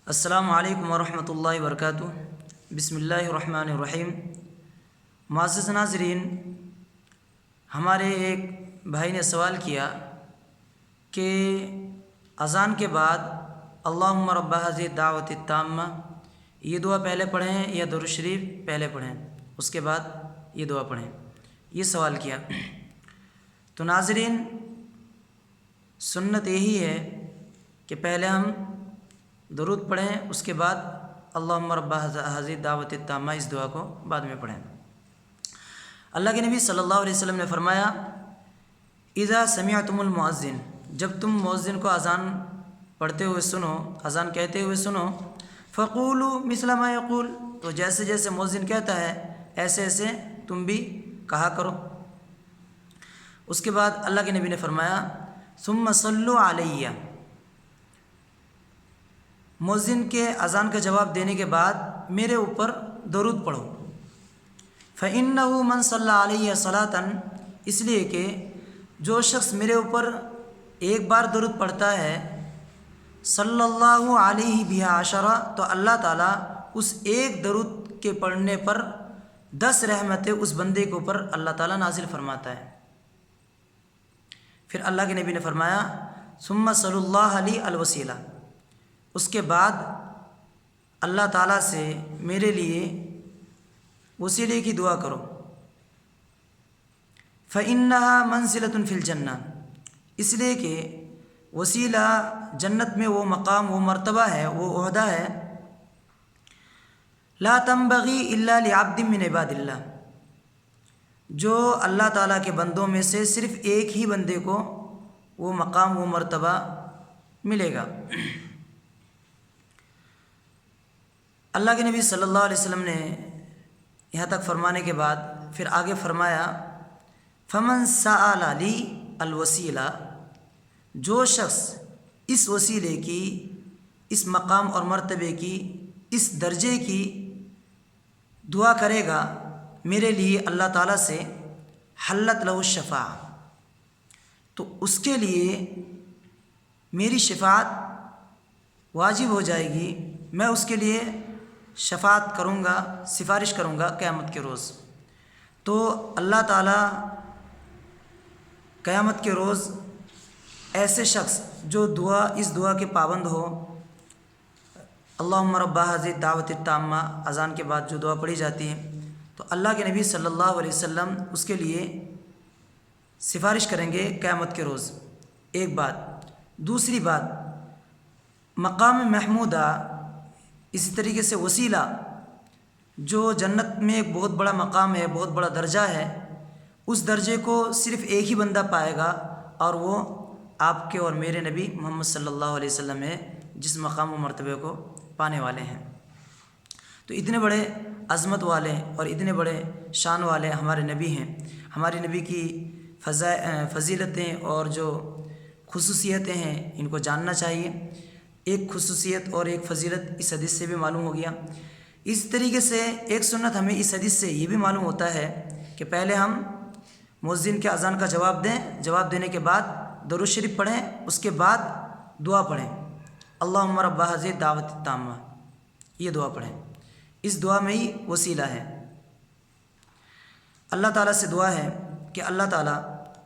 السلام علیکم ورحمۃ اللہ وبرکاتہ۔ بسم اللہ الرحمن الرحیم۔ معزز ناظرین، ہمارے ایک بھائی نے سوال کیا کہ اذان کے بعد اللہم رب ہذہ الدعوۃ التامہ یہ دعا پہلے پڑھیں یا درود شریف پہلے پڑھیں، اس کے بعد یہ دعا پڑھیں، یہ سوال کیا۔ تو ناظرین، سنت یہی ہے کہ پہلے ہم درود پڑھیں، اس کے بعد اللہم رب ہذہ الدعوۃ التامہ اس دعا کو بعد میں پڑھیں۔ اللہ کے نبی صلی اللہ علیہ وسلم نے فرمایا، اذا سمعتم المؤذن، جب تم مؤذن کو اذان پڑھتے ہوئے سنو، اذان کہتے ہوئے سنو، فقولوا مثل ما یقول، تو جیسے جیسے مؤذن کہتا ہے ایسے ایسے تم بھی کہا کرو۔ اس کے بعد اللہ کے نبی نے فرمایا، ثم صلوا علیہ، مؤذن کے اذان کا جواب دینے کے بعد میرے اوپر درود پڑھو۔ فإنہ من صلی علیہ صلاۃ، اس لیے کہ جو شخص میرے اوپر ایک بار درود پڑھتا ہے، صلی اللہ علیہ بہا عشرہ، تو اللہ تعالیٰ اس ایک درود کے پڑھنے پر 10 رحمتیں اس بندے کے اوپر اللہ تعالیٰ نازل فرماتا ہے۔ پھر اللہ کے نبی نے فرمایا، ثم صلی اللہ علیہ الوسیلہ، اس کے بعد اللہ تعالیٰ سے میرے لیے وسیلے کی دعا کرو۔ فإنها منزلۃ فی الجنہ، اس لیے کہ وسیلہ جنت میں وہ مقام، وہ مرتبہ ہے، وہ عہدہ ہے، لا تنبغی الا لعبد من عباد اللہ، جو اللہ تعالیٰ کے بندوں میں سے صرف ایک ہی بندے کو وہ مقام، وہ مرتبہ ملے گا۔ اللہ کے نبی صلی اللہ علیہ وسلم نے یہاں تک فرمانے کے بعد پھر آگے فرمایا، فمن سأل لی الوسیلہ، جو شخص اس وسیلے کی، اس مقام اور مرتبے کی، اس درجے کی دعا کرے گا میرے لیے اللہ تعالیٰ سے، حلت لہ الشفاعہ، تو اس کے لیے میری شفاعت واجب ہو جائے گی، میں اس کے لیے شفاعت کروں گا، سفارش کروں گا قیامت کے روز۔ تو اللہ تعالیٰ قیامت کے روز ایسے شخص جو اس دعا کے پابند ہو، اللہم رب ہذہ الدعوۃ التامہ، اذان کے بعد جو دعا پڑھی جاتی ہے، تو اللہ کے نبی صلی اللہ علیہ وسلم اس کے لیے سفارش کریں گے قیامت کے روز۔ ایک بات۔ دوسری بات، مقام محمودہ، اسی طریقے سے وسیلہ، جو جنت میں ایک بہت بڑا مقام ہے، بہت بڑا درجہ ہے، اس درجے کو صرف ایک ہی بندہ پائے گا، اور وہ آپ کے اور میرے نبی محمد صلی اللہ علیہ وسلم ہے، جس مقام و مرتبے کو پانے والے ہیں۔ تو اتنے بڑے عظمت والے اور اتنے بڑے شان والے ہمارے نبی ہیں۔ ہمارے نبی کی فضیلتیں اور جو خصوصیتیں ہیں ان کو جاننا چاہیے۔ ایک خصوصیت اور ایک فضیلت اس حدیث سے بھی معلوم ہو گیا۔ اس طریقے سے ایک سنت ہمیں اس حدیث سے یہ بھی معلوم ہوتا ہے کہ پہلے ہم مؤذن کے اذان کا جواب دیں، جواب دینے کے بعد درود شریف پڑھیں، اس کے بعد دعا پڑھیں، اللہم رب ہذہ الدعوۃ التامہ، یہ دعا پڑھیں۔ اس دعا میں ہی وسیلہ ہے۔ اللہ تعالیٰ سے دعا ہے کہ اللہ تعالیٰ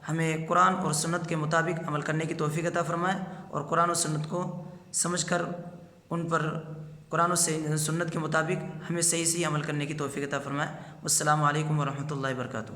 ہمیں قرآن اور سنت کے مطابق عمل کرنے کی توفیق عطا فرمائے، اور قرآن و سنت کو سمجھ کر ان پر قرآن و سنت کے مطابق ہمیں صحیح عمل کرنے کی توفیق عطا فرمائے۔ السلام علیکم ورحمۃ اللہ وبرکاتہ۔